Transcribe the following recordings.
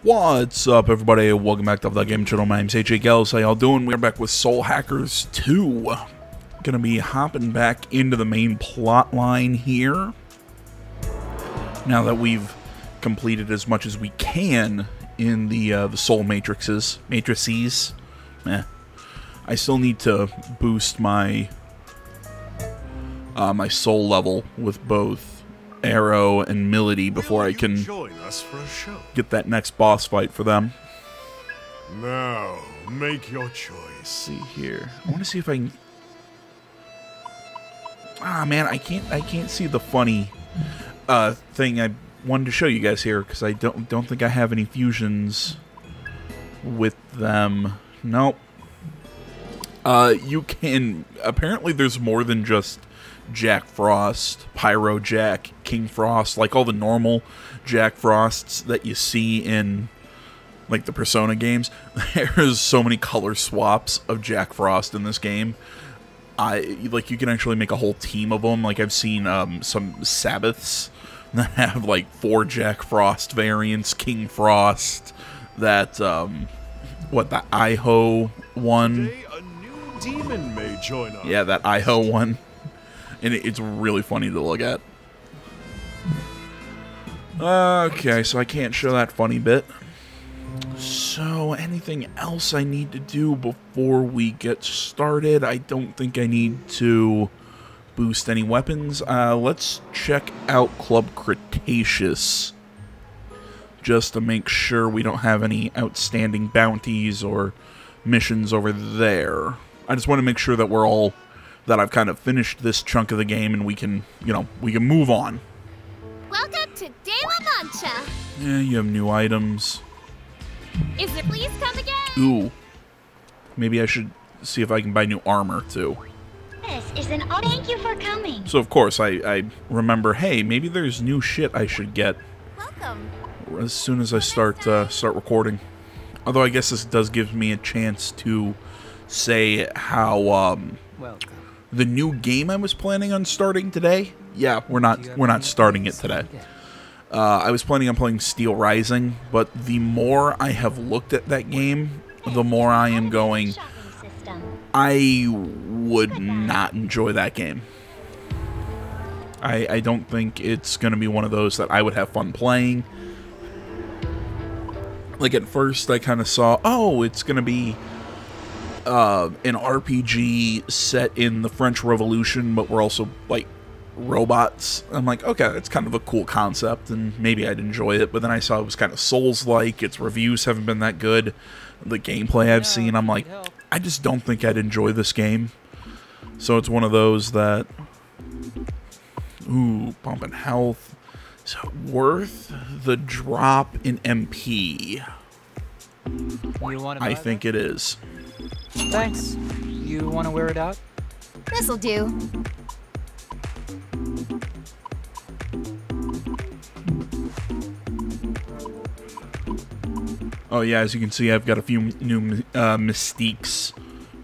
What's up, everybody? Welcome back to the Game Channel. My name's AJ Gels. How y'all doing? We're back with Soul Hackers 2. Gonna be hopping back into the main plot line here. Now that we've completed as much as we can in the Soul matrices. I still need to boost my my soul level with both Arrow and Milady before I can get that next boss fight for them. Now, make your choice. Let's see here. I want to see if I can. Ah, man, I can't see the funny thing I wanted to show you guys here because I don't think I have any fusions with them. Nope. You can. Apparently, there's more than just Jack Frost, Pyro Jack, King Frost, like all the normal Jack Frosts that you see in like the Persona games. There's so many color swaps of Jack Frost in this game. Like you can actually make a whole team of them. Like I've seen some Sabbaths that have like 4 Jack Frost variants, King Frost, that what, the Iho one. Today, a new demon may join us. Yeah, that Iho one. And it's really funny to look at. Okay, so I can't show that funny bit. So, anything else I need to do before we get started? I don't think I need to boost any weapons. Let's check out Club Cretaceous, just to make sure we don't have any outstanding bounties or missions over there. I just want to make sure that we're all... that I've kind of finished this chunk of the game and we can, you know, we can move on. Welcome to De La Mancha. Yeah, you have new items. Is it please come again? Ooh. Maybe I should see if I can buy new armor, too. This is an thank you for coming. So, of course, I remember, hey, maybe there's new shit I should get Welcome. as soon as I start recording. Although I guess this does give me a chance to say how, Welcome. the new game I was planning on starting today. Yeah, we're not starting it today. I was planning on playing Steel Rising, but the more I have looked at that game, the more I am going, I would not enjoy that game. I don't think it's going to be one of those that I would have fun playing. Like at first I kind of saw, oh, it's going to be an RPG set in the French Revolution, but we're also like robots. I'm like, okay, that's kind of a cool concept, and maybe I'd enjoy it. But then I saw it was kind of Souls-like. Its reviews haven't been that good. The gameplay I've seen, I'm like, I just don't think I'd enjoy this game. So it's one of those that, ooh, pumping health. Is it worth the drop in MP? I think it is. Thanks. You want to wear it out? This'll do. Oh yeah, as you can see, I've got a few new mystiques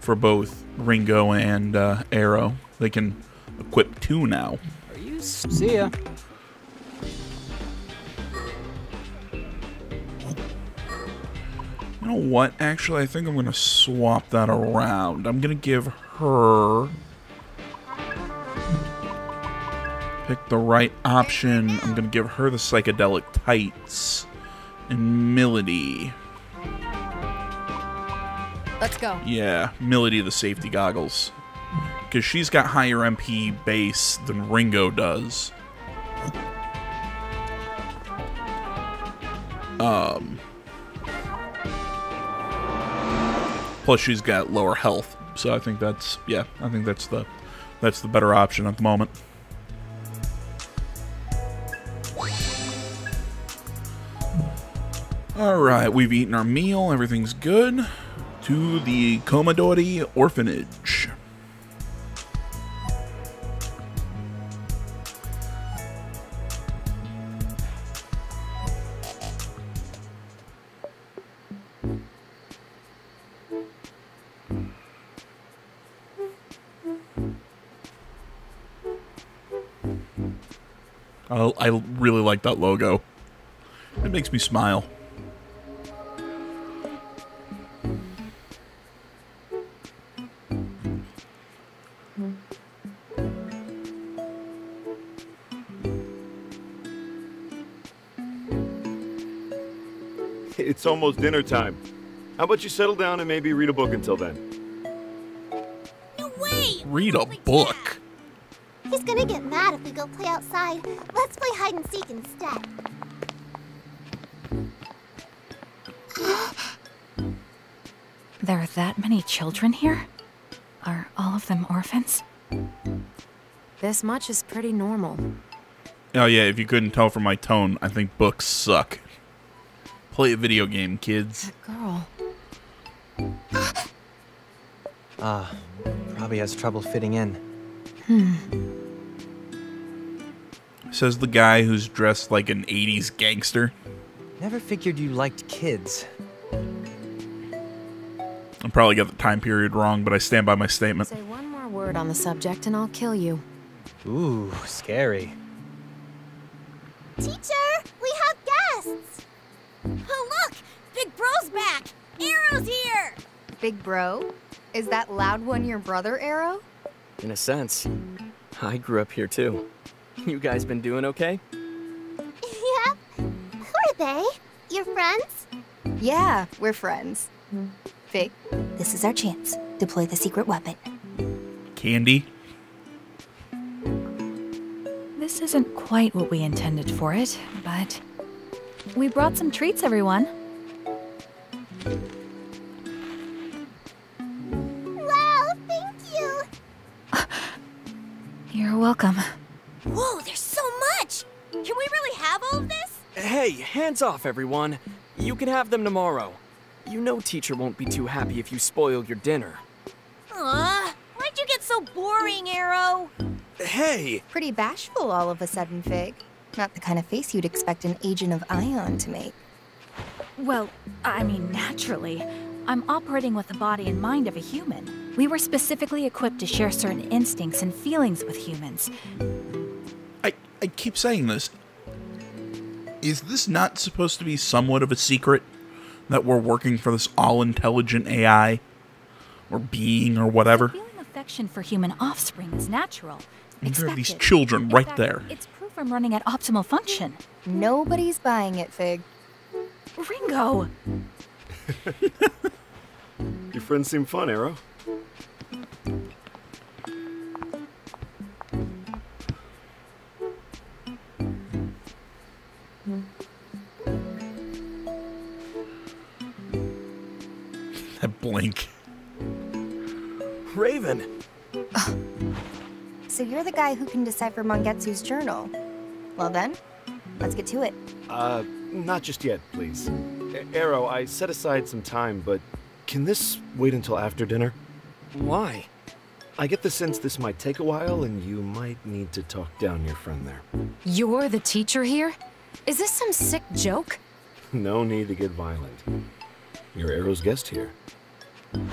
for both Ringo and Arrow. They can equip 2 now. Are you? See ya. You know what? Actually, I think I'm going to swap that around. I'm going to give her... pick the right option. I'm going to give her the psychedelic tights. And Milady. Let's go. Yeah, Milady the safety goggles. Because she's got higher MP base than Ringo does. Plus she's got lower health. So I think that's, yeah, I think that's the better option at the moment. Alright, we've eaten our meal, everything's good. To the Komodori Orphanage. I really like that logo. It makes me smile. It's almost dinner time. How about you settle down and maybe read a book until then? No way! Read a book. He's gonna get mad if we go play outside. Let's play hide and seek instead. There are that many children here? Are all of them orphans? This much is pretty normal. Oh yeah, if you couldn't tell from my tone, I think books suck. Play a video game, kids. Girl. Probably has trouble fitting in. Says the guy who's dressed like an 80s gangster. Never figured you liked kids. I probably got the time period wrong, but I stand by my statement. Say one more word on the subject and I'll kill you. Ooh, scary. Teacher, we have guests! Oh, look! Big Bro's back! Arrow's here! Big Bro? Is that loud one your brother, Arrow? In a sense. I grew up here too. You guys been doing okay? Yep. Who are they? Your friends? Yeah, we're friends. Fig, this is our chance. Deploy the secret weapon. Candy? This isn't quite what we intended for it, but we brought some treats, everyone. Wow, thank you! You're welcome. Whoa, there's so much! Can we really have all of this? Hey, hands off, everyone. You can have them tomorrow. You know teacher won't be too happy if you spoil your dinner. Why'd you get so boring, Arrow? Hey! Pretty bashful all of a sudden, Fig. Not the kind of face you'd expect an agent of Ion to make. Well, I mean, naturally. I'm operating with the body and mind of a human. We were specifically equipped to share certain instincts and feelings with humans. I keep saying this. Is this not supposed to be somewhat of a secret? That we're working for this all-intelligent AI? Or being, or whatever? Feeling affection for human offspring is natural. And there are these Expected. children In right fact, there. It's proof I'm running at optimal function. Nobody's buying it, Fig. Ringo! Your friends seem fun, Arrow. That blink. Raven! So you're the guy who can decipher Mangetsu's journal. Well then, let's get to it. Not just yet, please. Arrow, I set aside some time, but can this wait until after dinner? Why? I get the sense this might take a while, and you might need to talk down your friend there. You're the teacher here? Is this some sick joke? No need to get violent. You're Arrow's guest here. I'm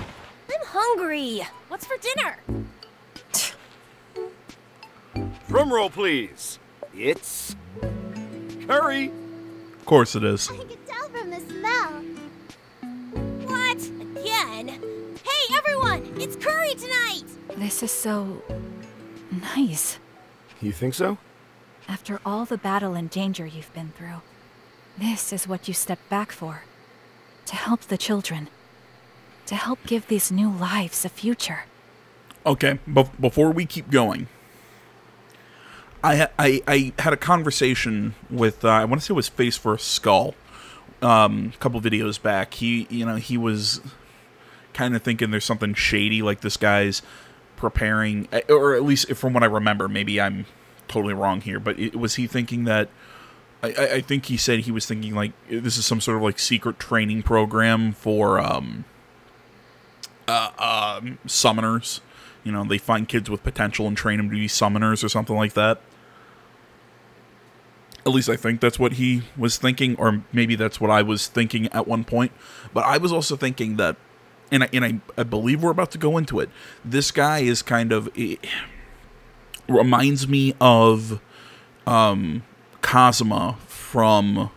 hungry. What's for dinner? Drum roll, please. It's curry. Of course it is. I can tell from the smell. What? Again? Hey, everyone! It's curry tonight! This is so... nice. You think so? After all the battle and danger you've been through, this is what you stepped back for. To help the children. To help give these new lives a future. Okay, before we keep going, I had a conversation with I want to say it was Face for a Skull, a couple videos back. He was kind of thinking there's something shady, like this guy's preparing, or at least from what I remember. Maybe I'm totally wrong here, but was he thinking that? I think he said he was thinking like this is some sort of like secret training program for summoners. You know, they find kids with potential and train them to be summoners or something like that. At least I think that's what he was thinking, or maybe that's what I was thinking at one point. But I was also thinking that, and I believe we're about to go into it, this guy is kind of, it reminds me of Kazuma from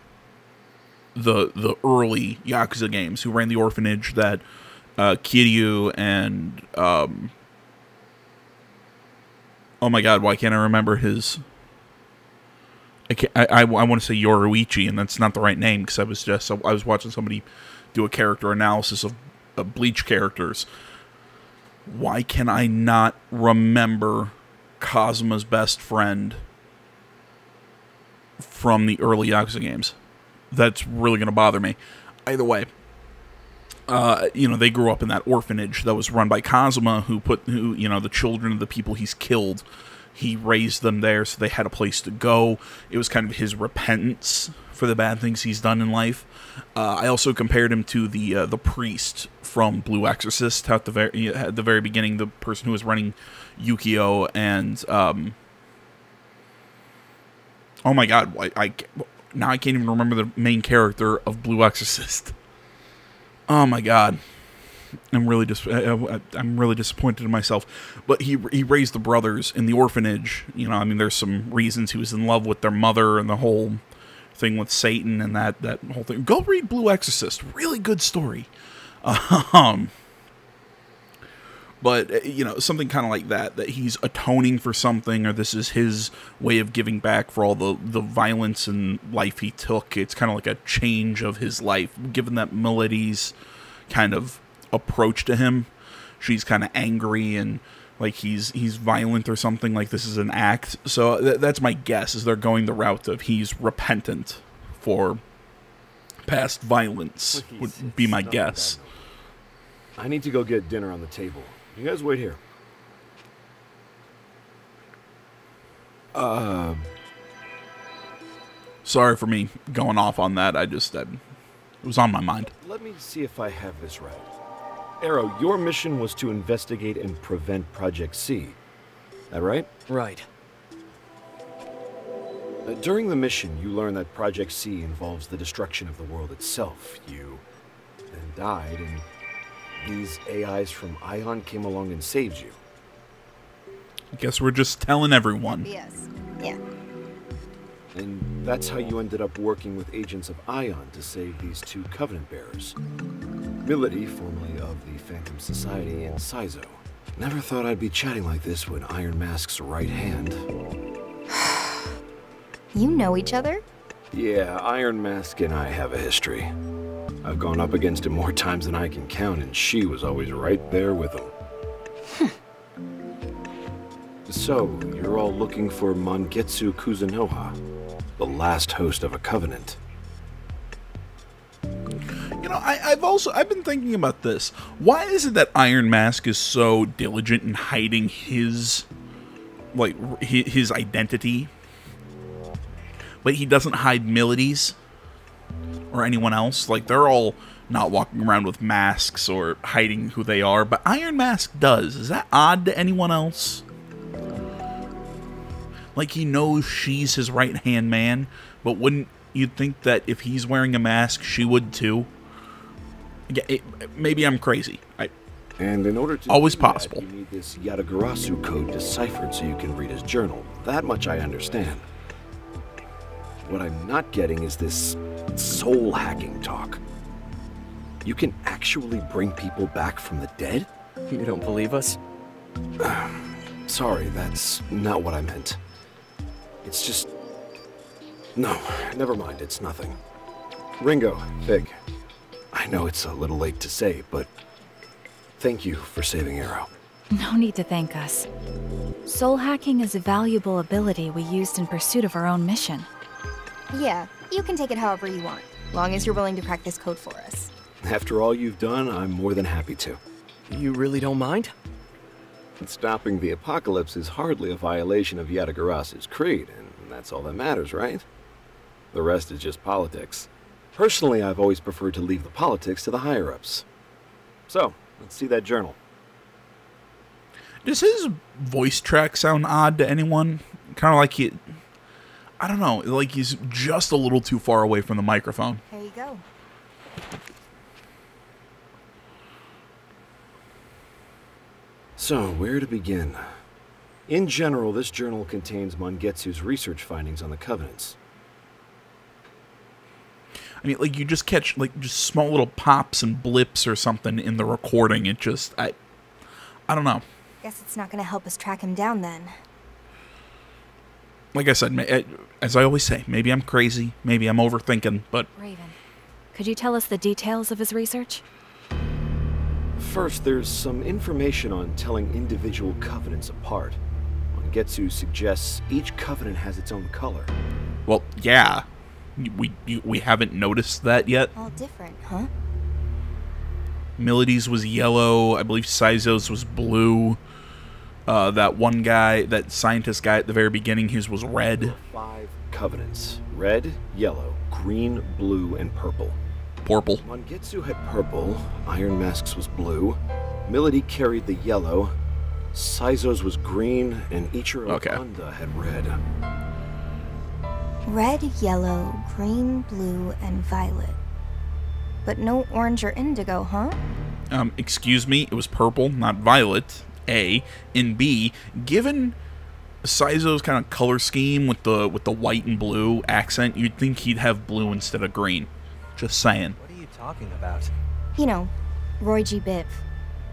the early Yakuza games, who ran the orphanage that Kiryu and oh my god, why can't I remember his I want to say Yoruichi, and that's not the right name because I was watching somebody do a character analysis of Bleach characters. Why can I not remember Kazuma's best friend from the early Yakuza games? That's really going to bother me. Either way, they grew up in that orphanage that was run by Kazuma, the children of the people he's killed. He raised them there, so they had a place to go. It was kind of his repentance for the bad things he's done in life. I also compared him to the priest from Blue Exorcist, at the very beginning, the person who was running Yukio, and oh my god, now I can't even remember the main character of Blue Exorcist. Oh my god. I'm really disappointed in myself. But he raised the brothers in the orphanage. There's some reasons he was in love with their mother and the whole thing with Satan and that whole thing. Go read Blue Exorcist. Really good story. But, something kind of like that he's atoning for something, or this is his way of giving back for all the violence and life he took. It's kind of like a change of his life, given that Milady's kind of approach to him. She's kind of angry and like he's violent or something, like this is an act. So that's my guess, is they're going the route of he's repentant for past violence, would be my guess. I need to go get dinner on the table. You guys wait here. Sorry for me going off on that. It was on my mind. Let me see if I have this right. Arrow, your mission was to investigate and prevent Project C. That right? Right. During the mission, you learn that Project C involves the destruction of the world itself. You then died, and these AIs from Ion came along and saved you. I guess we're just telling everyone. Yes. Yeah. And that's how you ended up working with agents of Ion to save these two Covenant bearers. Milady, formerly of the Phantom Society, and Saizo. Never thought I'd be chatting like this with Iron Mask's right hand. You know each other? Yeah, Iron Mask and I have a history. I've gone up against him more times than I can count, and she was always right there with him. So, you're all looking for Mangetsu Kuzunoha, the last host of a Covenant. I've been thinking about this. Why is it that Iron Mask is so diligent in hiding his identity, but he doesn't hide Milady's or anyone else? Like, they're all not walking around with masks or hiding who they are, but Iron Mask does. Is that odd to anyone else? Like, he knows she's his right-hand man, but wouldn't you think that if he's wearing a mask, she would too? Maybe I'm crazy. And in order to always do possible. That, you need this Yatagarasu code deciphered so you can read his journal. That much I understand. What I'm not getting is this soul hacking talk. You can actually bring people back from the dead? You don't believe us? Sorry, that's not what I meant. It's just... No, never mind, it's nothing. Ringo, Fig, I know it's a little late to say, but thank you for saving Arrow. No need to thank us. Soul hacking is a valuable ability we used in pursuit of our own mission. Yeah, you can take it however you want, long as you're willing to crack this code for us. After all you've done, I'm more than happy to. You really don't mind? Stopping the apocalypse is hardly a violation of Yatagarasu's creed, and that's all that matters, right? The rest is just politics. Personally, I've always preferred to leave the politics to the higher-ups. So, let's see that journal. Does his voice track sound odd to anyone? Kind of like I don't know, like he's just a little too far away from the microphone. There you go. So, where to begin? In general, this journal contains Mangetsu's research findings on the Covenants. I mean, like, you just catch, like, just small little pops and blips or something in the recording. It just, I don't know. Guess it's not gonna help us track him down then. like I said, as I always say, maybe I'm crazy, maybe I'm overthinking, but... Raven, could you tell us the details of his research? First, there's some information on telling individual covenants apart. Mangetsu suggests each covenant has its own color. Well, yeah. We haven't noticed that yet. All different, huh? Milody's was yellow. I believe Saizo's was blue. That one guy, that scientist guy at the very beginning, his was red. 5 covenants. Red, yellow, green, blue, and purple. Purple. Mangetsu had purple. Iron Mask's was blue. Milody carried the yellow. Saizo's was green, and Ichiro Honda had red. Red, yellow, green, blue, and violet. But no orange or indigo, huh? Excuse me, it was purple, not violet, A. And B, given Saizo's kind of color scheme with the white and blue accent, you'd think he'd have blue instead of green. Just saying. What are you talking about? You know, Roy G. Biv.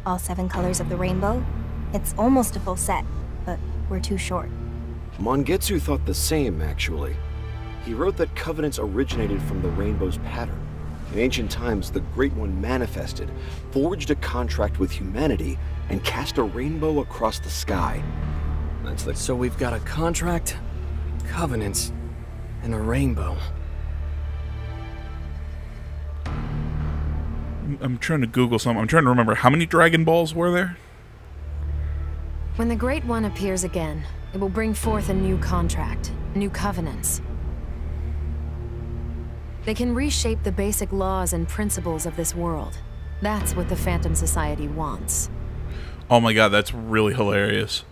All 7 colors of the rainbow. It's almost a full set, but we're too short. Mangetsu thought the same, actually. He wrote that covenants originated from the rainbow's pattern. In ancient times, the Great One manifested, forged a contract with humanity, and cast a rainbow across the sky. That's the... So we've got a contract, covenants, and a rainbow. I'm trying to Google something. I'm trying to remember, how many Dragon Balls were there? When the Great One appears again, it will bring forth a new contract, new covenants. They can reshape the basic laws and principles of this world. That's what the Phantom Society wants. Oh my god, that's really hilarious.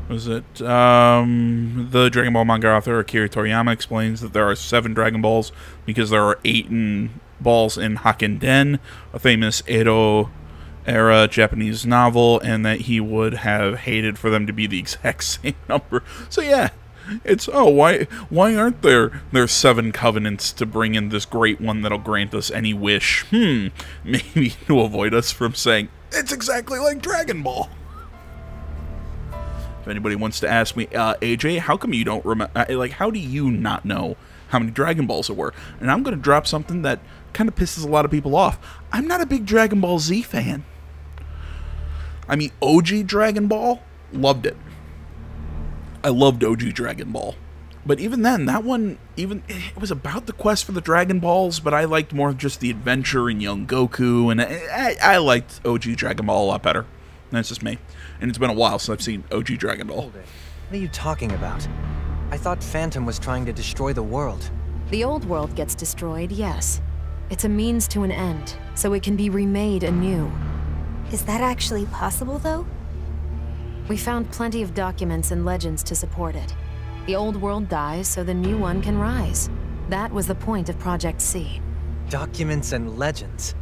Was it, the Dragon Ball manga author Akira Toriyama explains that there are 7 Dragon Balls because there are 8 balls in Hakken-den, a famous Edo-era Japanese novel, and that he would have hated for them to be the exact same number. So yeah, it's, oh, why aren't there 7 covenants to bring in this Great One that'll grant us any wish? Maybe to avoid us from saying, it's exactly like Dragon Ball. If anybody wants to ask me, AJ, how come you don't remember, like, how do you not know how many Dragon Balls there were? And I'm going to drop something that kind of pisses a lot of people off. I'm not a big Dragon Ball Z fan. I mean, OG Dragon Ball, loved it. I loved OG Dragon Ball. But even then, that one, it was about the quest for the Dragon Balls, but I liked more just the adventure in young Goku, and I liked OG Dragon Ball a lot better. That's just me. And it's been a while since I've seen OG Dragon Ball. What are you talking about? I thought Phantom was trying to destroy the world. The old world gets destroyed, yes. It's a means to an end, so it can be remade anew. Is that actually possible, though? We found plenty of documents and legends to support it. The old world dies, so the new one can rise. That was the point of Project C. Documents and legends?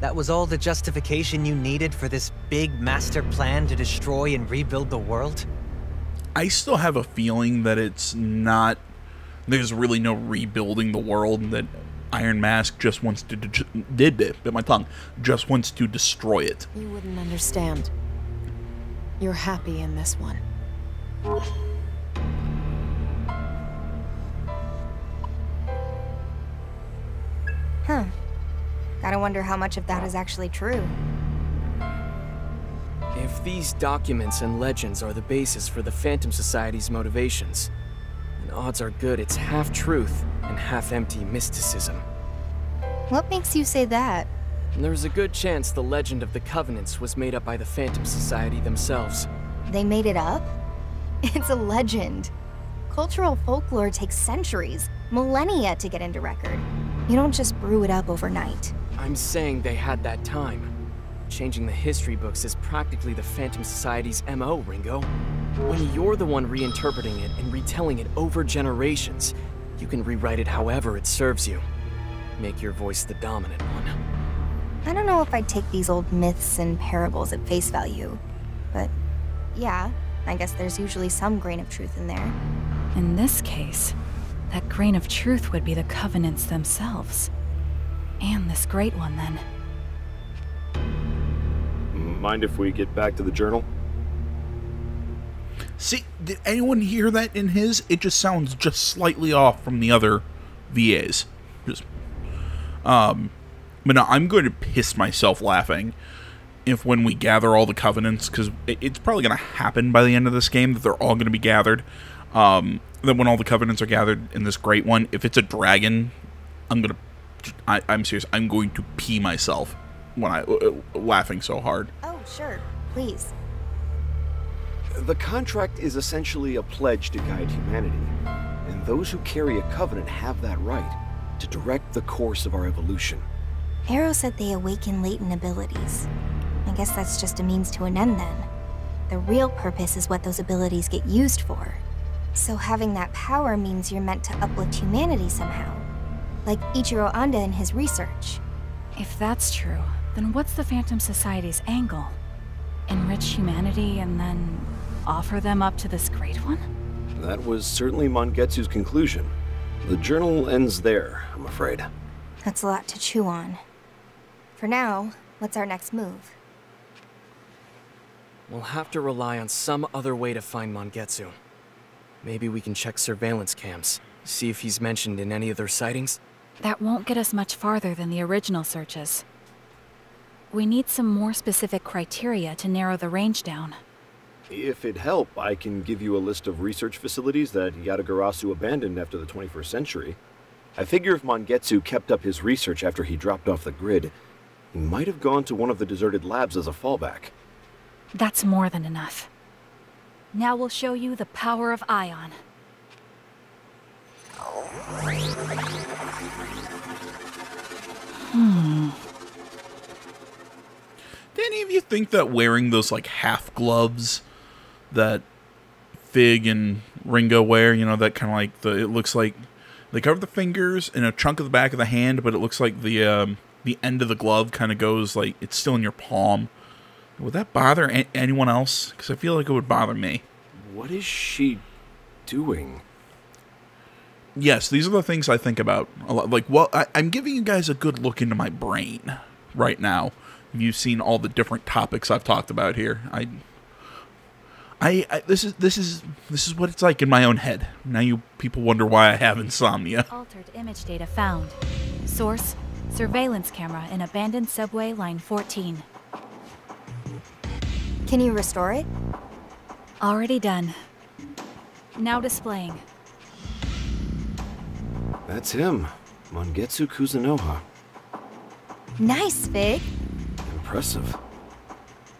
That was all the justification you needed for this big master plan to destroy and rebuild the world? I still have a feeling that it's not... There's really no rebuilding the world, that Iron Mask just wants to... bit my tongue. Just wants to destroy it. You wouldn't understand. You're happy in this one. Huh. Gotta wonder how much of that is actually true. If these documents and legends are the basis for the Phantom Society's motivations, then odds are good it's half truth and half empty mysticism. What makes you say that? And there's a good chance the legend of the Covenants was made up by the Phantom Society themselves. They made it up? It's a legend. Cultural folklore takes centuries, millennia to get into record. You don't just brew it up overnight. I'm saying they had that time. Changing the history books is practically the Phantom Society's MO, Ringo. When you're the one reinterpreting it and retelling it over generations, you can rewrite it however it serves you. Make your voice the dominant one. I don't know if I'd take these old myths and parables at face value, but yeah, I guess there's usually some grain of truth in there. In this case, that grain of truth would be the Covenants themselves. And this Great One, then. Mind if we get back to the journal? See, did anyone hear that in his? It just sounds just slightly off from the other VAs. Just, but no, I'm going to piss myself laughing if when we gather all the Covenants, because it's probably going to happen by the end of this game that they're all going to be gathered. Then when all the Covenants are gathered in this great one, if it's a dragon, I'm serious, I'm going to pee myself when laughing so hard. Oh, sure. Please. The contract is essentially a pledge to guide humanity, and those who carry a Covenant have that right to direct the course of our evolution. Arrow said they awaken latent abilities. I guess that's just a means to an end then. The real purpose is what those abilities get used for. So having that power means you're meant to uplift humanity somehow. Like Ichiro Anda in his research. If that's true, then what's the Phantom Society's angle? Enrich humanity and then offer them up to this Great One? That was certainly Mangetsu's conclusion. The journal ends there, I'm afraid. That's a lot to chew on. For now, what's our next move? We'll have to rely on some other way to find Mangetsu. Maybe we can check surveillance cams, see if he's mentioned in any of their sightings. That won't get us much farther than the original searches. We need some more specific criteria to narrow the range down. If it'd help, I can give you a list of research facilities that Yatagarasu abandoned after the 21st century. I figure if Mangetsu kept up his research after he dropped off the grid, he might have gone to one of the deserted labs as a fallback. That's more than enough. Now we'll show you the power of Ion. Did any of you think that wearing those, like, half gloves that Fig and Ringo wear, you know, that kind of like, it looks like they cover the fingers and a chunk of the back of the hand, but it looks like the end of the glove kind of goes, like, it's still in your palm. Would that bother anyone else? Because I feel like it would bother me. What is she doing? Yes, these are the things I think about a lot. Like, well, I'm giving you guys a good look into my brain right now. You've seen all the different topics I've talked about here. This is what it's like in my own head. Now you people wonder why I have insomnia. Altered image data found. Source: surveillance camera in abandoned subway line 14. Can you restore it? Already done. Now displaying. That's him, Mangetsu Kuzunoha. Nice, Fig. Impressive.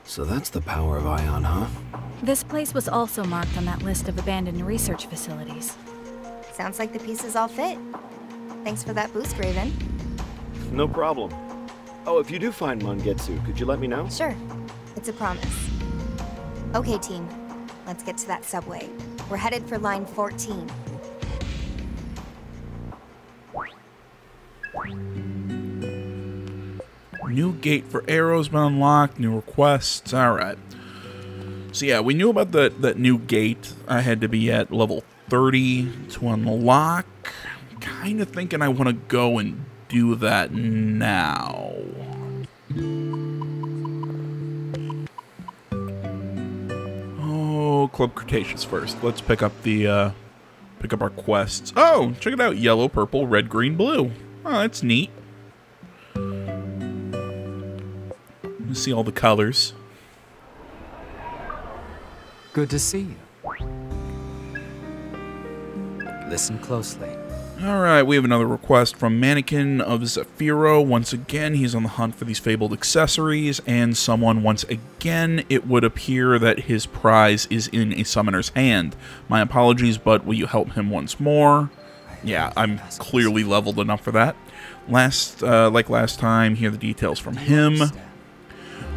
So that's the power of Ion, huh? This place was also marked on that list of abandoned research facilities. Sounds like the pieces all fit. Thanks for that boost, Raven. No problem. Oh, if you do find Mangetsu, could you let me know? Sure. It's a promise. Okay, team. Let's get to that subway. We're headed for line 14. New gate for arrows been unlocked. New requests. All right. So yeah, we knew about that new gate. I had to be at level 30 to unlock. Kind of thinking I want to go and do that now. Oh, Club Cretaceous first. Let's pick up our quests. Oh, check it out. Yellow, purple, red, green, blue. Oh, that's neat. You see all the colors. Good to see you. Listen closely. Alright, we have another request from Mannequin of Zafiro. Once again, he's on the hunt for these fabled accessories, and someone, once again, it would appear that his prize is in a summoner's hand. My apologies, but will you help him once more? Yeah, I'm clearly leveled enough for that. Like last time, here are the details from him.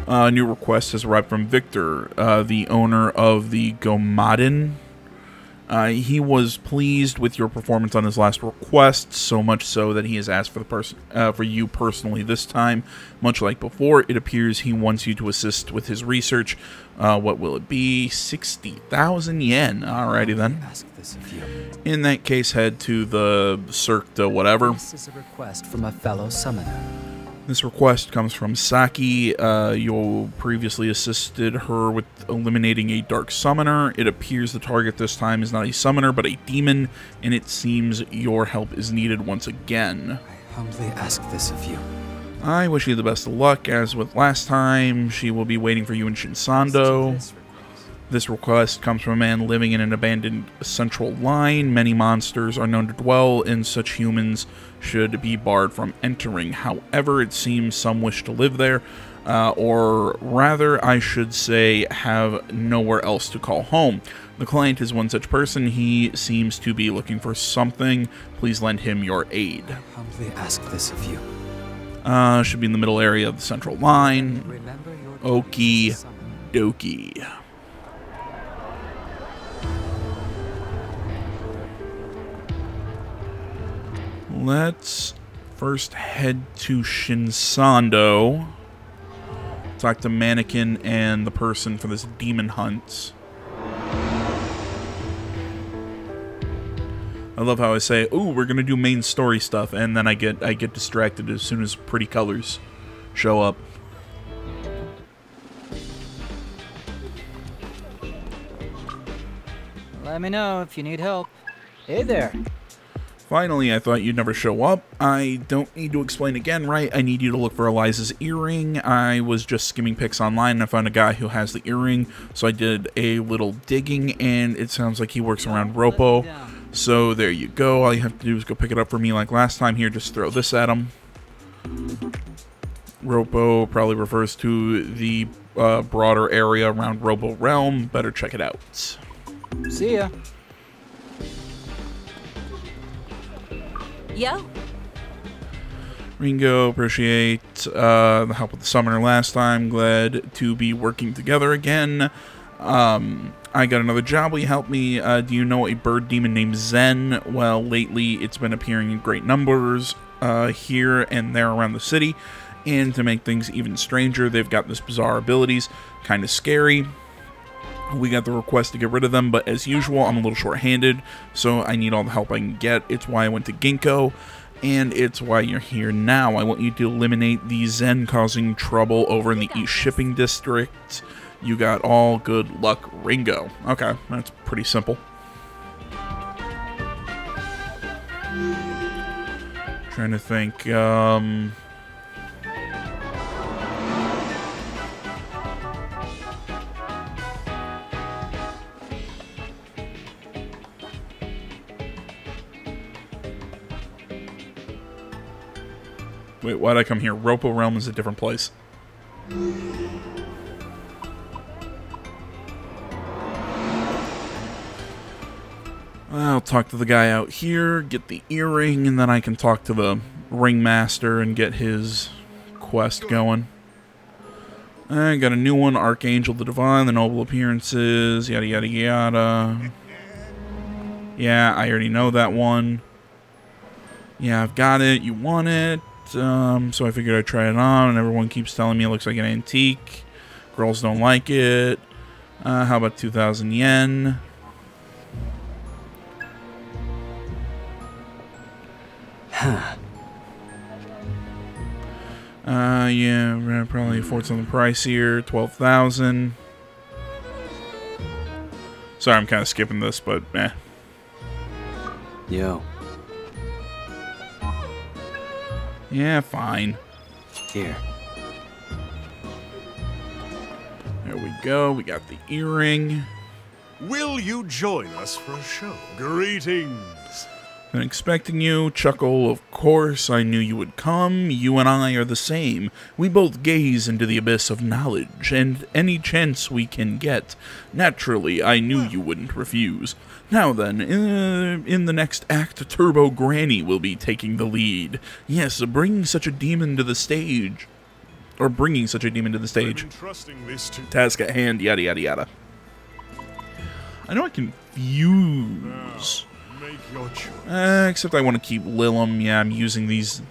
New request has arrived from Victor, the owner of the Gomadin. He was pleased with your performance on his last request, so much so that he has asked for you personally this time. Much like before, it appears he wants you to assist with his research. What will it be? 60,000 yen. Alrighty then. In that case, head to the Cirque de whatever. This is a request from a fellow summoner. This request comes from Saki. You previously assisted her with eliminating a dark summoner. It appears the target this time is not a summoner, but a demon, and it seems your help is needed once again. I humbly ask this of you. I wish you the best of luck. As with last time, she will be waiting for you in Shinsando. This request comes from a man living in an abandoned central line. Many monsters are known to dwell in such. Humans should be barred from entering. However, it seems some wish to live there, or rather, I should say, have nowhere else to call home. The client is one such person. He seems to be looking for something. Please lend him your aid. I humbly ask this of you. Should be in the middle area of the central line. Okie dokie. Let's first head to Shinsando. Talk to Mannequin and the person for this demon hunt. I love how I say, "Ooh, we're gonna do main story stuff," and then I get distracted as soon as pretty colors show up. Let me know if you need help. Hey there. Finally, I thought you'd never show up. I don't need to explain again, right? I need you to look for Eliza's earring. I was just skimming pics online and I found a guy who has the earring, so I did a little digging, and it sounds like he works around Ropo. So there you go. All you have to do is go pick it up for me like last time. Here, just throw this at him. Ropo probably refers to the broader area around Robo Realm. Better check it out. See ya. Yo. Ringo, appreciate the help with the summoner last time. Glad to be working together again. I got another job. Will you help me? Do you know a bird demon named Zen? Well, lately it's been appearing in great numbers here and there around the city. And to make things even stranger, they've got this bizarre abilities. Kind of scary. We got the request to get rid of them, but as usual, I'm a little short-handed, so I need all the help I can get. It's why I went to Ginkgo, and it's why you're here now. I want you to eliminate the Zen causing trouble over in the East Shipping District. You got all good luck, Ringo. Okay, that's pretty simple. Trying to think, wait, why'd I come here? Ropo Realm is a different place. I'll talk to the guy out here, get the earring, and then I can talk to the ringmaster and get his quest going. I got a new one, Archangel the Divine, the Noble Appearances, yada yada yada. Yeah, I already know that one. Yeah, I've got it, you want it. So I figured I'd try it on, and everyone keeps telling me it looks like an antique. Girls don't like it. How about 2,000 yen? Yeah, we're gonna probably afford something pricier. 12,000. Sorry, I'm kind of skipping this, but eh. Yo. Yeah, fine. Here. There we go. We got the earring. Will you join us for a show? Greetings. Been expecting you. Chuckle, of course. I knew you would come. You and I are the same. We both gaze into the abyss of knowledge, and any chance we can get. Naturally, I knew you wouldn't refuse. Now then, in the next act, Turbo Granny will be taking the lead. Yes, bring such a demon to the stage. Or bringing such a demon to the stage. Task at hand, yada yada yada. I know I confuse. Make your choice. Except I want to keep Lilim. Yeah, I'm using these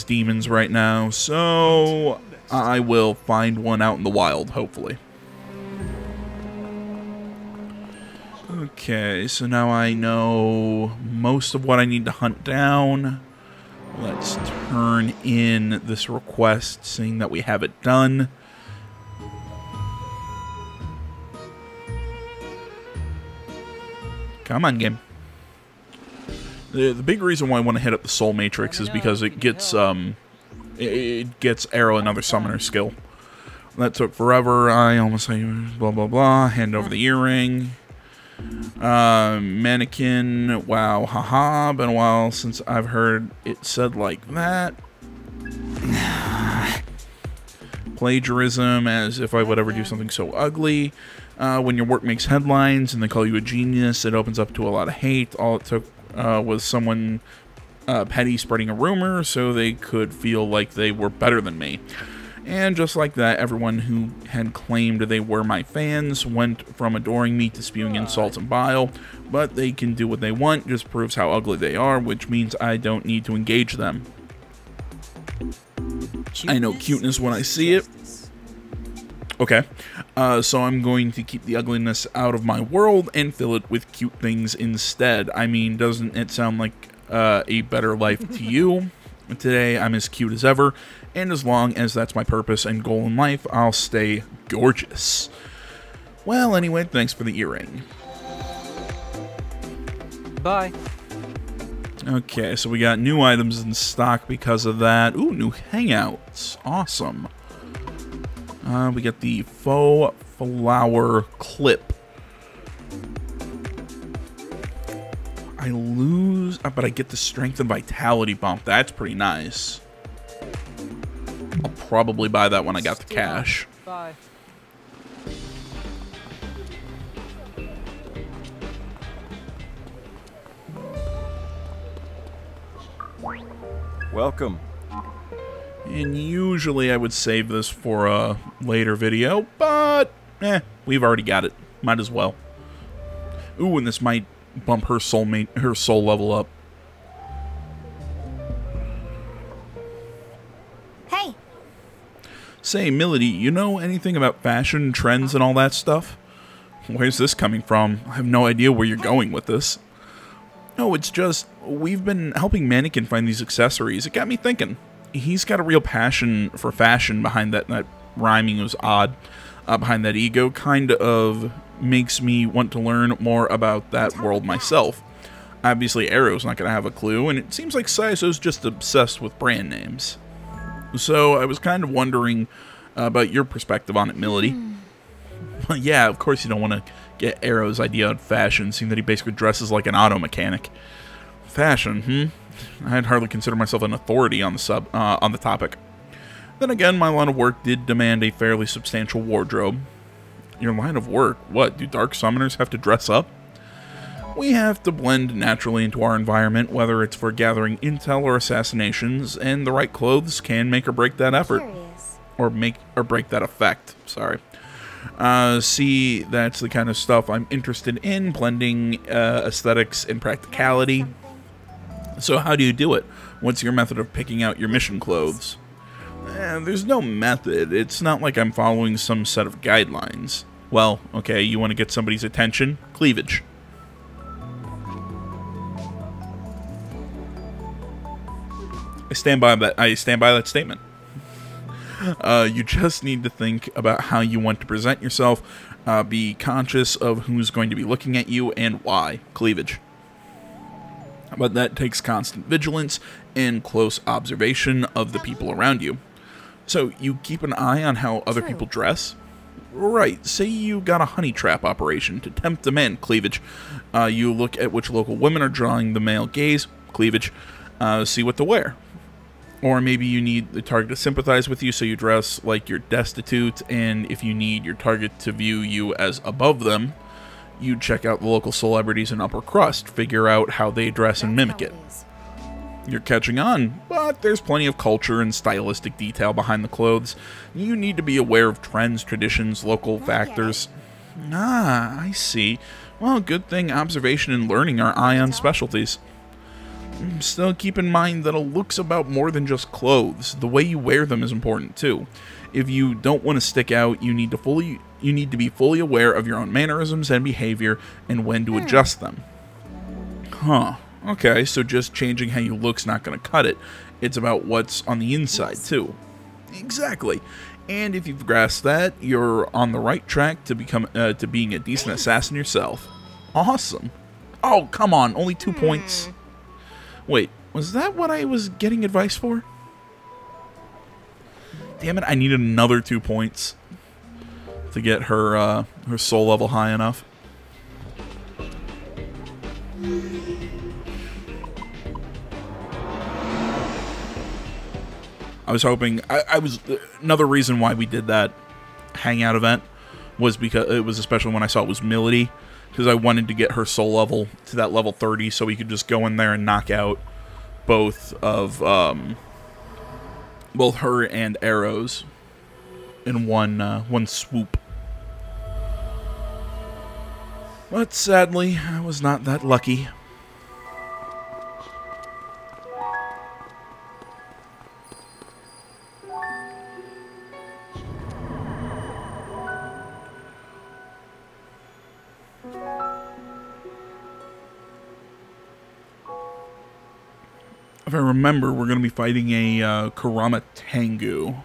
demons right now, so I will find one out in the wild, hopefully. Okay, so now I know most of what I need to hunt down. Let's turn in this request, seeing that we have it done. Come on, game. The big reason why I want to hit up the Soul Matrix is because it gets Arrow another summoner skill. That took forever. I almost say blah blah blah. Hand over the earring. Mannequin. Wow, haha. Been a while since I've heard it said like that. Plagiarism, as if I would ever do something so ugly. When your work makes headlines and they call you a genius, it opens up to a lot of hate. All it took was someone petty spreading a rumor so they could feel like they were better than me. And just like that, everyone who had claimed they were my fans went from adoring me to spewing insults and bile. But they can do what they want, just proves how ugly they are, which means I don't need to engage them. I know cuteness when I see it. Okay, so I'm going to keep the ugliness out of my world and fill it with cute things instead. I mean, doesn't it sound like a better life to you? Today, I'm as cute as ever, and as long as that's my purpose and goal in life, I'll stay gorgeous. Well, anyway, thanks for the earring. Bye. Okay, so we got new items in stock because of that. Ooh, new hangouts. Awesome. We get the faux flower clip. I lose, but I get the strength and vitality bump. That's pretty nice. I'll probably buy that when I got the cash. Bye. Welcome. And usually I would save this for a later video, but we've already got it. Might as well. Ooh, and this might bump her soul level up. Hey. Say, Milady, you know anything about fashion, trends, and all that stuff? Where's this coming from? I have no idea where you're going with this. No, it's just, we've been helping Mannequin find these accessories. It got me thinking. He's got a real passion for fashion behind that. That rhyming was odd. Behind that ego kind of makes me want to learn more about that world myself. Obviously, Arrow's not going to have a clue, and it seems like Saizo's just obsessed with brand names. So I was kind of wondering about your perspective on it, Milady. Well, yeah, of course you don't want to get Arrow's idea on fashion, seeing that he basically dresses like an auto mechanic. Fashion, I'd hardly consider myself an authority on the topic. Then again, my line of work did demand a fairly substantial wardrobe. Your line of work? What, do Dark Summoners have to dress up? We have to blend naturally into our environment, whether it's for gathering intel or assassinations, and the right clothes can make or break that effort. Or make or break that effect, sorry. See, that's the kind of stuff I'm interested in, blending aesthetics and practicality. So how do you do it? What's your method of picking out your mission clothes? There's no method. It's not like I'm following some set of guidelines. Well, okay, you want to get somebody's attention? Cleavage. I stand by that statement. You just need to think about how you want to present yourself. Be conscious of who's going to be looking at you and why. Cleavage. But that takes constant vigilance and close observation of the people around you. So you keep an eye on how other people dress? Right, say you got a honey trap operation to tempt a man. Cleavage. You look at which local women are drawing the male gaze. Cleavage. See what to wear. Or maybe you need the target to sympathize with you, so you dress like you're destitute, and if you need your target to view you as above them, you check out the local celebrities and upper crust, figure out how they dress and mimic it. You're catching on, but there's plenty of culture and stylistic detail behind the clothes. You need to be aware of trends, traditions, local factors. Ah, I see. Well, good thing observation and learning are Ion specialties. Still keep in mind that a look's about more than just clothes. The way you wear them is important too. If you don't want to stick out, you need to be fully aware of your own mannerisms and behavior and when to adjust them. Huh. Okay, so just changing how you look's not going to cut it. It's about what's on the inside, too. Exactly. And if you've grasped that, you're on the right track to become to being a decent assassin yourself. Awesome. Oh, come on. Only 2 points. Wait, was that what I was getting advice for? Damn it, I needed another 2 points to get her her soul level high enough. I was hoping... I was... Another reason why we did that hangout event was because it was especially when I saw it was Milady, because I wanted to get her soul level to that level 30 so we could just go in there and knock out both of both her and Arrows in one swoop. But sadly, I was not that lucky. If I remember, we're going to be fighting a Kurama Tengu.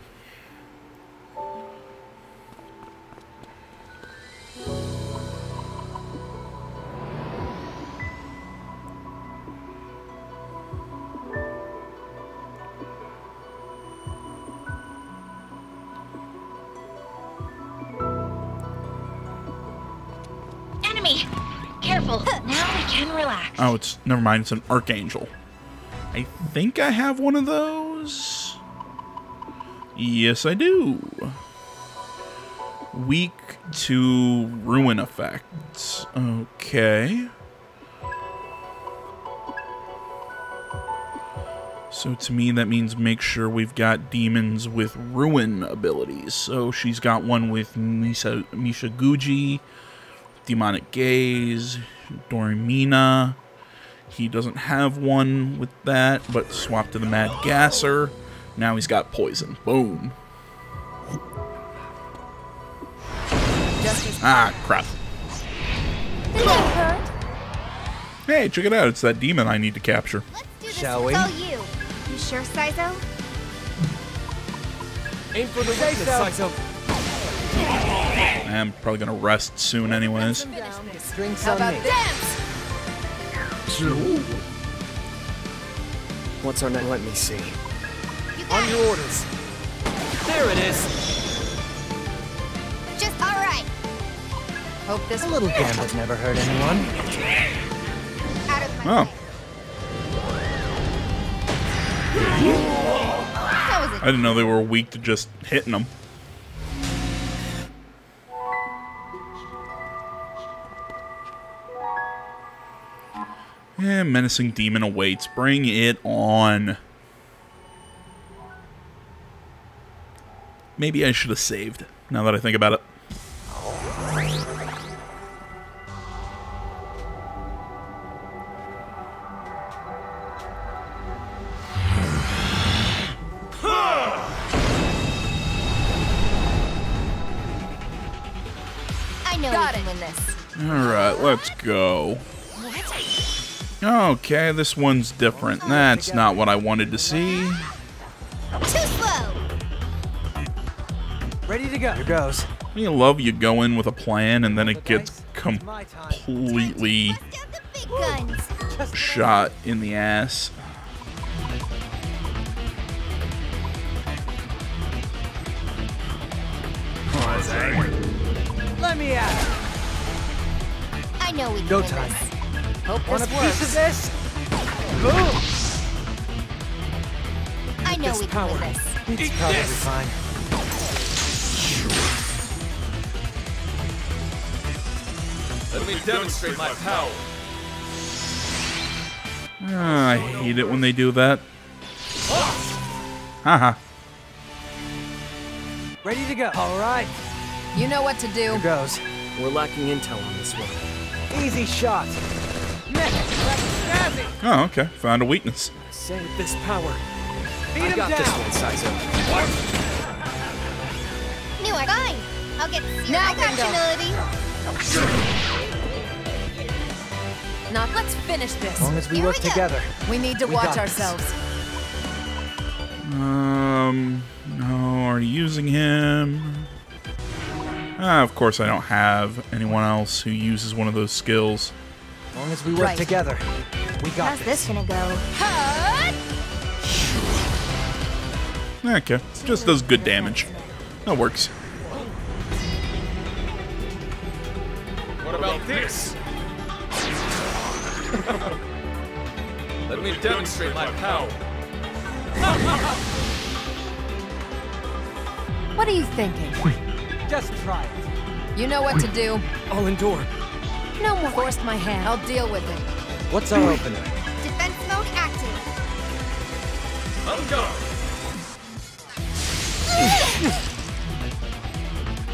Enemy! Careful, now we can relax. Oh, never mind, it's an Archangel. I think I have one of those. Yes, I do. Weak to ruin effects. Okay. So to me, that means make sure we've got demons with ruin abilities. So she's got one with Mishaguji, Demonic Gaze, Dorimina. He doesn't have one with that, but swap to the Mad Gasser. Now he's got poison. Boom. Ah, crap. Did that hurt? Hey, check it out. It's that demon I need to capture. Let's do this. Shall we? It's all you. You sure, Saizo? Aim for the weakness, Saizo. I'm probably going to rest soon anyways. Drinks How on about me. dance? What's our next? Let me see. You got On your orders. There it is. Just all right. Hope this A little gambit never hurt anyone. Out of my Oh. way. That was I didn't know they were weak to just hitting them. Yeah, menacing demon awaits. Bring it on. Maybe I should have saved, now that I think about it. I know we can win this. Alright, let's go. Okay, this one's different. That's not what I wanted to see. Too slow. Ready to go. Here goes. I love you go in with a plan and then it gets completely Bust out the big guns. shot in the ass. Let me at it. I know we can Go win time. this. Hope Want a this piece of works. this? Boom! I know we can win this. It's probably fine. Let me demonstrate my power. Ah, I hate it when they do that. Haha. Ready to go. All right. You know what to do. Here goes. We're lacking intel on this one. Easy shot. Next. Snazzy. Oh, okay. Found a weakness. Save this power. Beat I him got down. this one, Saizo. Knew I fine. I'll get to see Now, I got Ringo. you, Melody. Now let's finish this. As long as we work together. We need to We watch got this. ourselves. No, already using him. Of course I don't have anyone else who uses one of those skills. As long as we work together. We got How's this gonna go? Okay, just does good damage. That works. What about this? Let me demonstrate my power. What are you thinking? Just try it. You know what to do. I'll endure. No more. Forced my hand. I'll deal with it. What's our opener? Defense mode active. On guard.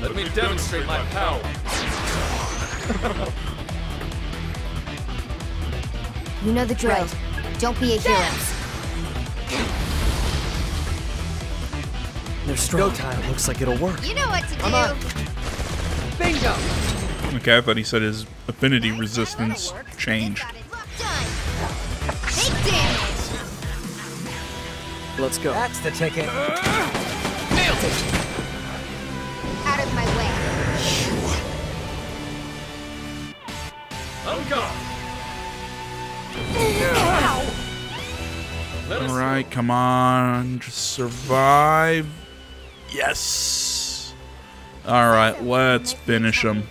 Let me demonstrate my power. You know the drill. Don't be a hero. They're strong. It looks like it'll work. You know what to do. Come on. Bingo! Okay, I thought he said his affinity resistance changed. Take damage. Let's go. That's the ticket. Nailed it. Out of my way. On guard. Alright, come on. Just survive. Yes! Alright, let's finish him.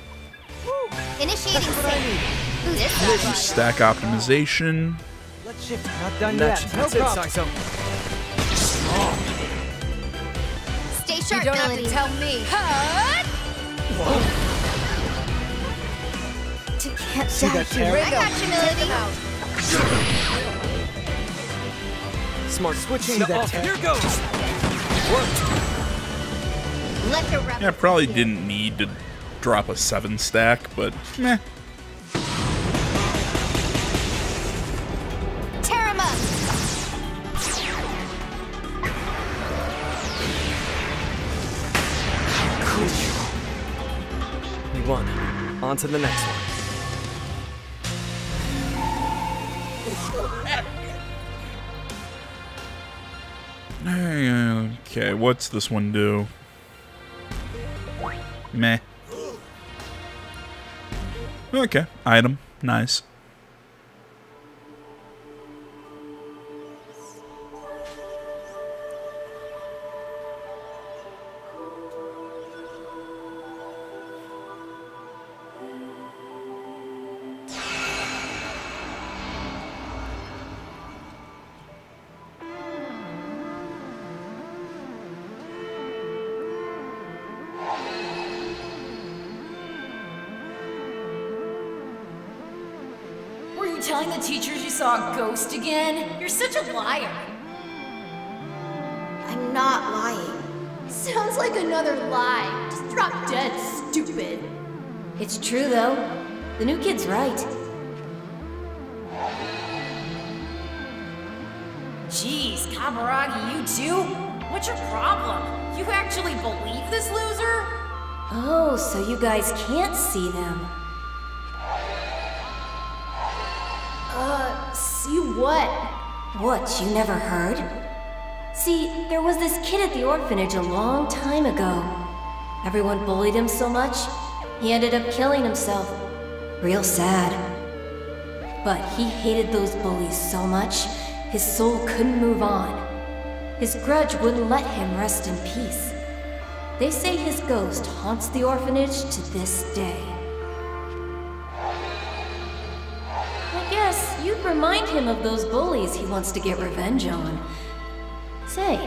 Initiating save. This side. Stack optimization. Let's shift. Not done yet. That's No it, problem. Saizo. Stay sharp, You don't have Melody. to tell me. To get See that down here. tear? I got you, Melody. Smart switching. See that tear? Here goes. Let the rebels Yeah, probably didn't need to drop a 7 stack, but meh. tear him up. We won. On to the next one. Okay, what's this one do? Meh. Okay, item. Nice. Were you telling the teachers you saw a ghost again? You're such a liar. I'm not lying. Sounds like another lie. Just drop dead, stupid. It's true, though. The new kid's right. Jeez, Kaburagi, you too? What's your problem? You actually believe this loser? Oh, so you guys can't see them. See what? What, you never heard? See, there was this kid at the orphanage a long time ago. Everyone bullied him so much, he ended up killing himself. Real sad. But he hated those bullies so much, his soul couldn't move on. His grudge wouldn't let him rest in peace. They say his ghost haunts the orphanage to this day. I guess you'd remind him of those bullies he wants to get revenge on. Say,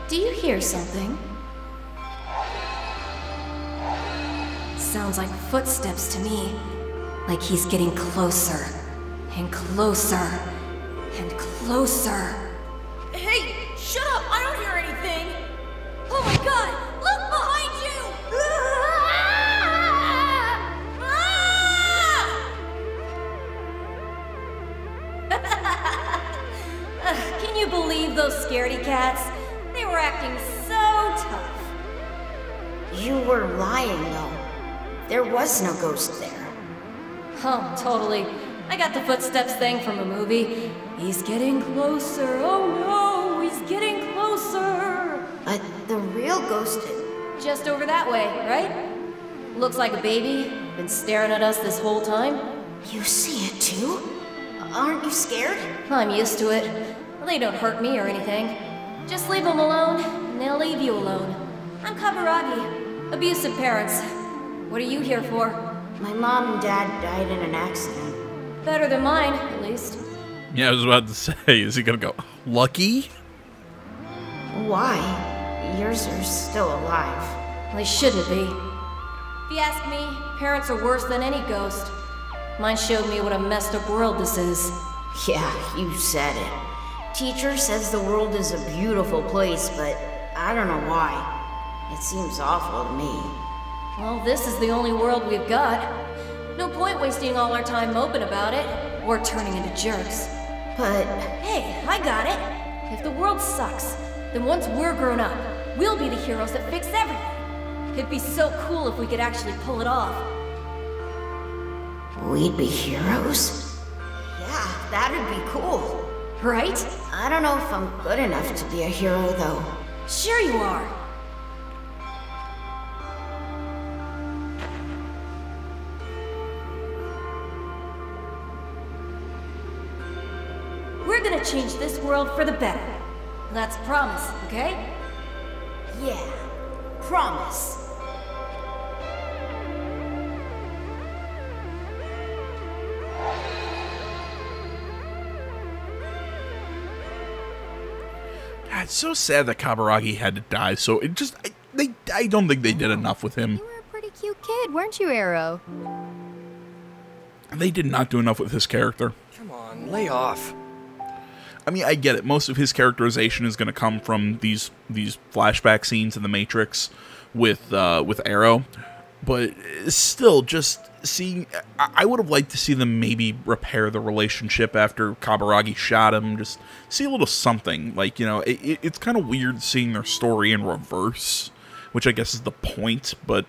do you hear something? Sounds like footsteps to me. Like he's getting closer, and closer, and closer. Hey, shut up! I don't hear anything! Oh my god! Look behind you! Can you believe those scaredy cats? They were acting so tough. You were lying, though. There was no ghost there. Oh, totally. I got the footsteps thing from a movie. He's getting closer. Oh no, he's getting closer. The real ghost... Just over that way, right? Looks like a baby. Been staring at us this whole time. You see it too? Aren't you scared? I'm used to it. They don't hurt me or anything. Just leave them alone, and they'll leave you alone. I'm Kaburagi. Abusive parents. What are you here for? My mom and dad died in an accident. Better than mine, at least. Yeah, I was about to say, is he gonna go, lucky? Why? Yours are still alive. They shouldn't be. If you ask me, parents are worse than any ghost. Mine showed me what a messed up world this is. Yeah, you said it. Teacher says the world is a beautiful place, but I don't know why. It seems awful to me. Well, this is the only world we've got. No point wasting all our time moping about it, or turning into jerks. But... Hey, I got it! If the world sucks, then once we're grown up, we'll be the heroes that fix everything. It'd be so cool if we could actually pull it off. We'd be heroes? Yeah, that'd be cool. Right? I don't know if I'm good enough to be a hero, though. Sure you are. We're gonna change this world for the better. That's a promise, okay? Yeah, promise. God, it's so sad that Kaburagi had to die. So it just, I don't think they did enough with him. You were a pretty cute kid, weren't you, Arrow? They did not do enough with his character. Come on, lay off. I mean, I get it. Most of his characterization is going to come from these flashback scenes in The Matrix with Arrow, but still, just seeing. I would have liked to see them maybe repair the relationship after Kaburagi shot him. Just see a little something. Like, you know, it's kind of weird seeing their story in reverse, which I guess is the point. But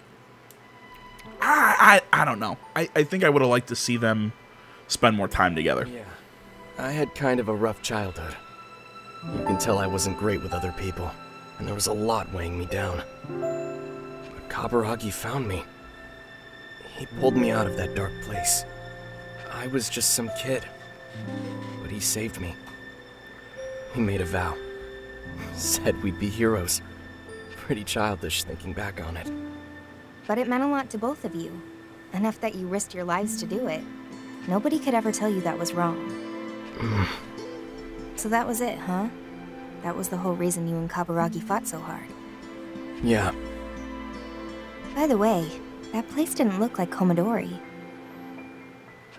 I don't know. I think I would have liked to see them spend more time together. Yeah. I had kind of a rough childhood. You can tell I wasn't great with other people, and there was a lot weighing me down. But Kaburagi found me. He pulled me out of that dark place. I was just some kid, but he saved me. He made a vow. Said we'd be heroes. Pretty childish thinking back on it. But it meant a lot to both of you. Enough that you risked your lives to do it. Nobody could ever tell you that was wrong. So that was it, huh? That was the whole reason you and Kaburagi fought so hard. Yeah. By the way, that place didn't look like Komodori.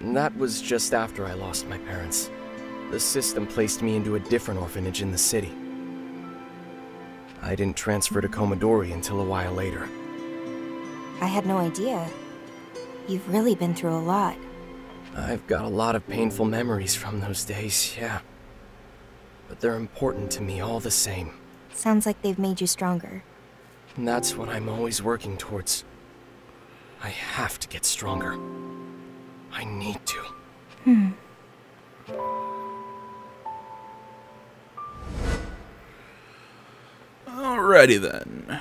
That was just after I lost my parents. The system placed me into a different orphanage in the city. I didn't transfer to Komodori until a while later. I had no idea. You've really been through a lot. I've got a lot of painful memories from those days, yeah. But they're important to me all the same. Sounds like they've made you stronger. And that's what I'm always working towards. I have to get stronger. I need to. Alrighty then.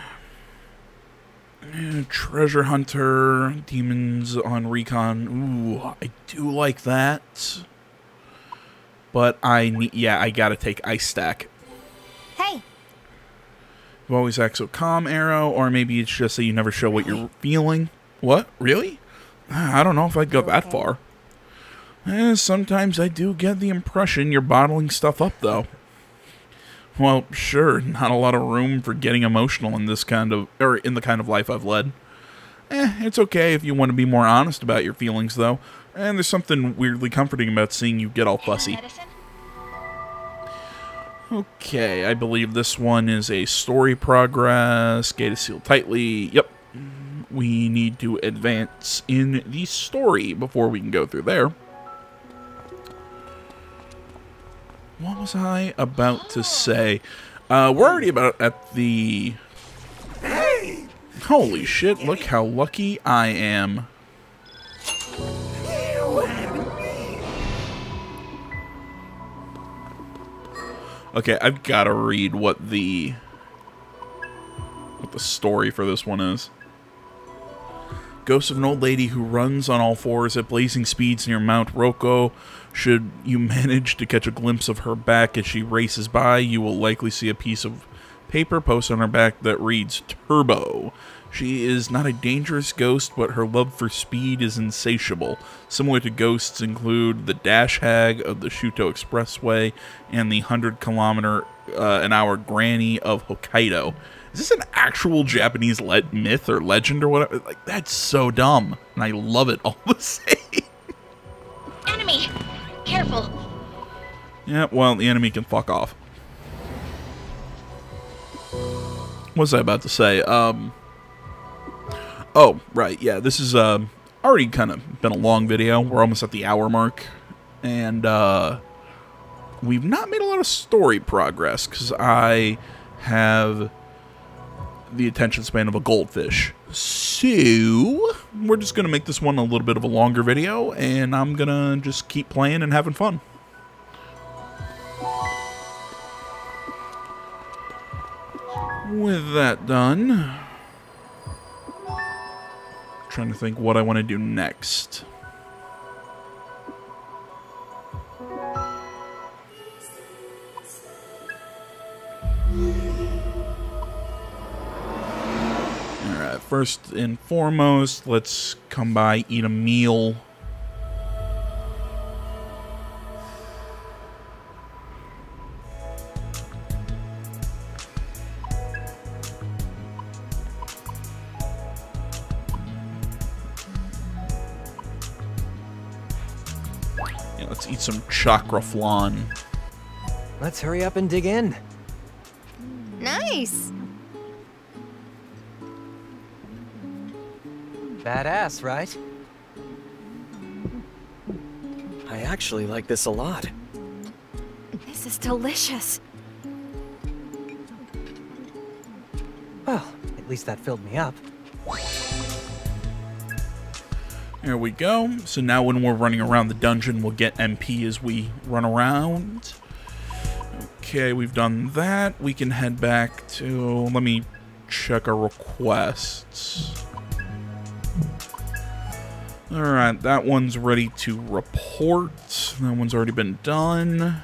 Treasure Hunter, Demons on Recon. Ooh, I do like that. But I gotta take Ice Stack. Hey! You always act so calm, Arrow, or maybe it's just that you never show what you're feeling. What? Really? I don't know if I'd go that far. Sometimes I do get the impression you're bottling stuff up, though. Well, sure, not a lot of room for getting emotional in this kind of, or in the kind of life I've led. It's okay if you want to be more honest about your feelings, though. And there's something weirdly comforting about seeing you get all fussy. Okay, I believe this one is a story progress. Gate is sealed tightly. Yep. We need to advance in the story before we can go through there. What was I about to say? We're already about at the... Hey! Holy shit, look how lucky I am. You and me. Okay, I've got to read what the story for this one is. Ghost of an old lady who runs on all fours at blazing speeds near Mount Roko. Should you manage to catch a glimpse of her back as she races by, you will likely see a piece of paper posted on her back that reads Turbo. She is not a dangerous ghost, but her love for speed is insatiable. Similar to ghosts include the Dash Hag of the Shuto Expressway and the 100-km/h Granny of Hokkaido. Is this an actual Japanese myth or legend or whatever? Like, that's so dumb, and I love it all the same. Enemy! Careful! Yeah, well, the enemy can fuck off. What was I about to say? Oh, right, yeah, this is already kind of been a long video. We're almost at the hour mark, and we've not made a lot of story progress, because I have the attention span of a goldfish. So, we're just going to make this one a little bit of a longer video, and I'm going to just keep playing and having fun. With that done, trying to think what I want to do next. Alright, first and foremost, let's come by, eat a meal. Let's eat some chakra flan. Let's hurry up and dig in. Nice! Badass, right? I actually like this a lot. This is delicious. Well, at least that filled me up. There we go. So now when we're running around the dungeon, we'll get MP as we run around. Okay, we've done that. We can head back to... Let me check our requests. Alright, that one's ready to report. That one's already been done.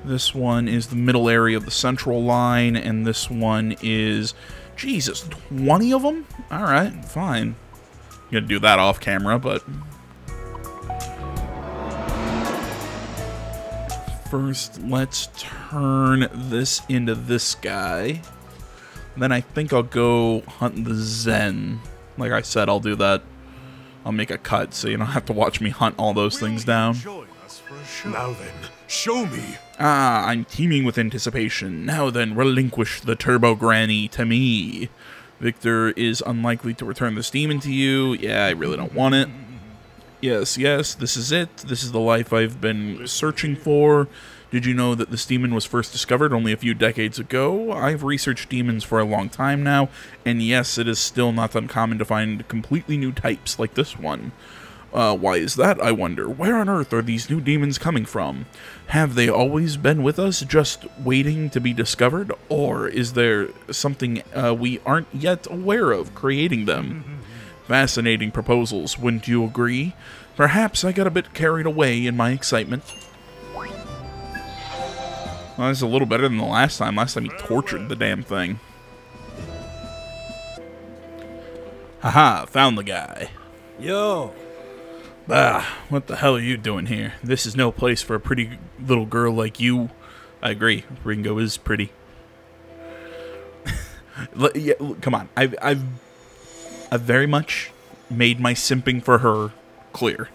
This one is the middle area of the central line, and this one is... Jesus, 20 of them? Alright, fine. I'm gonna do that off camera, but... First, let's turn this into this guy. Then I think I'll go hunt the Zen. Like I said, I'll do that. I'll make a cut so you don't have to watch me hunt all those things down. Now then, show me. Ah, I'm teeming with anticipation. Now then, relinquish the Turbo Granny to me. Victor is unlikely to return this demon to you. Yeah, I really don't want it. Yes, yes, this is it. This is the life I've been searching for. Did you know that this demon was first discovered only a few decades ago? I've researched demons for a long time now, and yes, it is still not uncommon to find completely new types like this one. Why is that, I wonder? Where on earth are these new demons coming from? Have they always been with us, just waiting to be discovered? Or is there something we aren't yet aware of creating them? Fascinating proposals, wouldn't you agree? Perhaps I got a bit carried away in my excitement. Well, that's a little better than the last time. Last time he tortured the damn thing. Haha, found the guy. Yo! Ah, what the hell are you doing here? This is no place for a pretty little girl like you. I agree, Ringo is pretty. Yeah, come on, I've very much made my simping for her clear.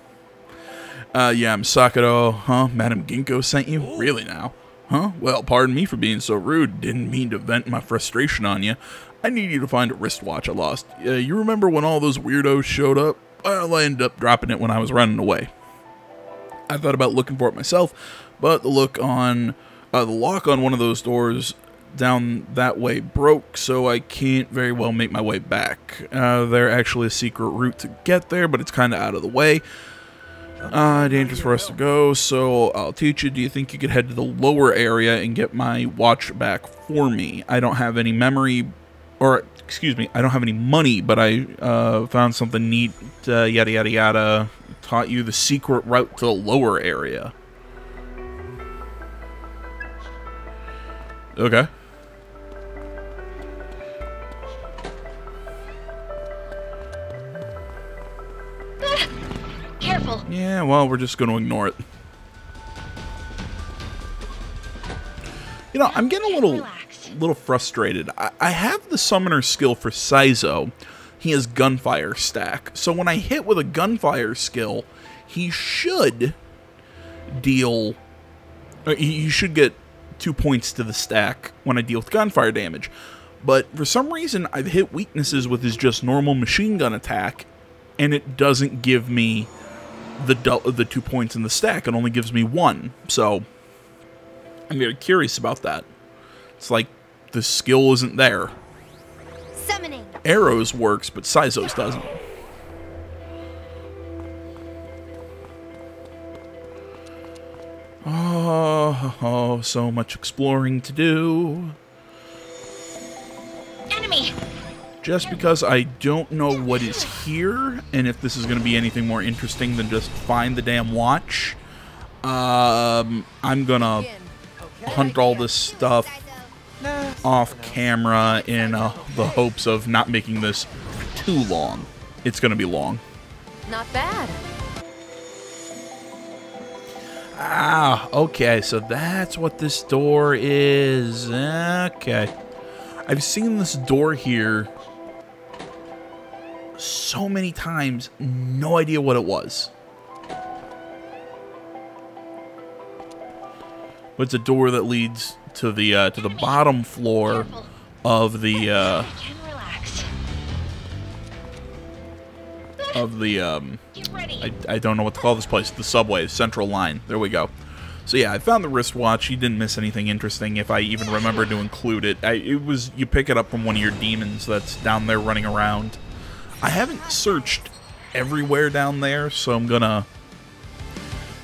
Yeah, I'm Sakura, huh? Madam Ginkgo sent you? Really now? Huh? Well, pardon me for being so rude. Didn't mean to vent my frustration on you. I need you to find a wristwatch I lost. You remember when all those weirdos showed up? Well, I ended up dropping it when I was running away. I thought about looking for it myself, but the lock on one of those doors down that way broke, so I can't very well make my way back. There's actually a secret route to get there, but it's kind of out of the way. Dangerous for us to go, so I'll teach you. Do you think you could head to the lower area and get my watch back for me? I don't have any memory, or excuse me, I don't have any money, but I found something neat, yada yada yada. Taught you the secret route to the lower area. Okay. Careful. Yeah, well, we're just going to ignore it. You know, I'm getting a little frustrated. I have the summoner skill for Saizo. He has gunfire stack. So when I hit with a gunfire skill, he should deal... He should get 2 points to the stack when I deal with gunfire damage. But for some reason, I've hit weaknesses with his just normal machine gun attack, and it doesn't give me the 2 points in the stack. It only gives me 1. So I'm very curious about that. It's like the skill isn't there. Summoning. Arrows works, but Saizo's doesn't. Oh, so much exploring to do. Enemy. Just because I don't know what is here, and if this is going to be anything more interesting than just find the damn watch, I'm gonna hunt all this stuff off camera in the hopes of not making this too long. It's gonna be long. Not bad. Ah, okay, so that's what this door is. Okay. I've seen this door here so many times, no idea what it was. But it's a door that leads to the bottom floor of the I don't know what to call this place. The subway, Central Line. There we go. So yeah, I found the wristwatch. You didn't miss anything interesting if I even remember to include it. It was, you pick it up from one of your demons that's down there running around. I haven't searched everywhere down there, so I'm gonna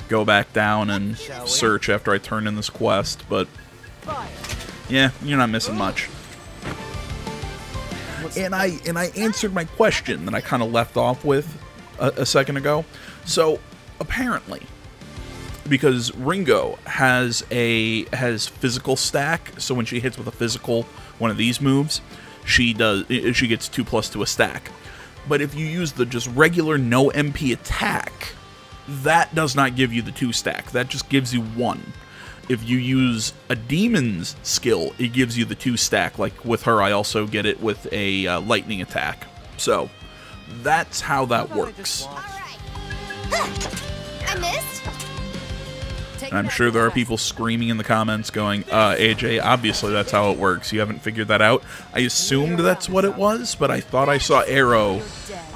go back down and search after I turn in this quest, but yeah, you're not missing much. And I answered my question that I kind of left off with a second ago. So apparently, because Ringo has physical stack, so when she hits with a physical one of these moves, she gets 2+ to a stack. But if you use the just regular no MP attack, that does not give you the 2 stack. That just gives you 1. If you use a demon's skill, it gives you the 2 stack. Like with her, I also get it with a lightning attack. So that's how that works. I missed. And I'm sure there are people screaming in the comments going, AJ, obviously that's how it works. You haven't figured that out. I assumed that's what it was, but I thought I saw Arrow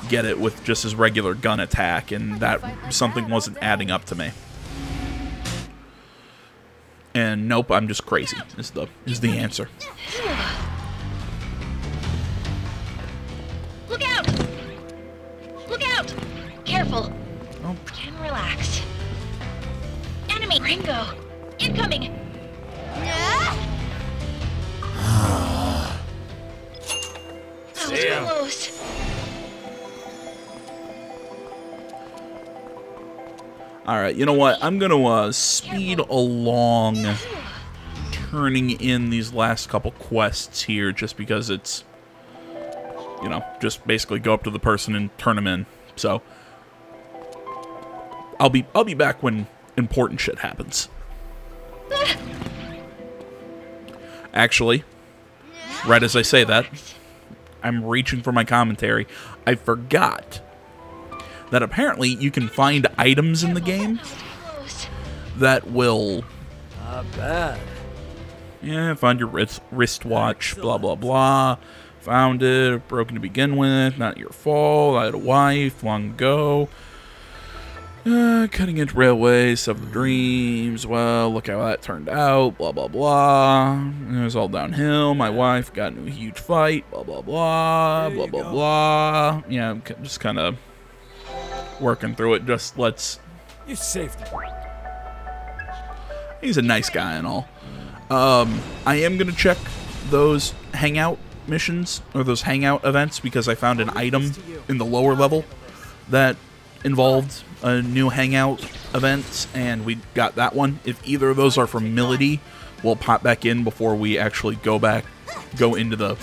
get it with just his regular gun attack, and that something wasn't adding up to me. And nope, I'm just crazy is the answer. Look out! Look out! Careful. Oh. And relax. Enemy! Ringo! Incoming! That was close. Alright, you know what? I'm going to speed along turning in these last couple quests here just because it's, you know, just basically go up to the person and turn them in. So, I'll be back when important shit happens. Actually, right as I say that, I'm reaching for my commentary. I forgot that apparently you can find items in the game that will... Not bad. Yeah, find your wristwatch, blah, blah, blah. Found it, broken to begin with, not your fault, I had a wife, long ago. Cutting edge railways of the dreams, well, look how that turned out, blah, blah, blah. It was all downhill, my wife got into a huge fight, blah, blah, blah, blah, blah, blah. Yeah, I'm just kind of working through it. Just let's You saved me. He's a nice guy and all. I am going to check those hangout missions, or those hangout events, because I found an item in the lower level that involved a new hangout event, and we got that one. If either of those are from Milady, we'll pop back in before we actually go into the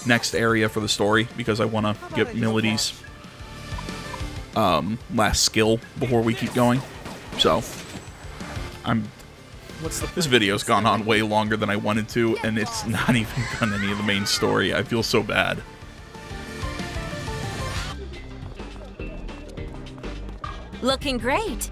next area for the story, because I want to get Milady's last skill before we keep going. So, this video's gone on way longer than I wanted to, and it's not even done any of the main story. I feel so bad. Looking great.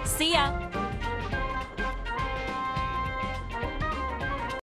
See ya.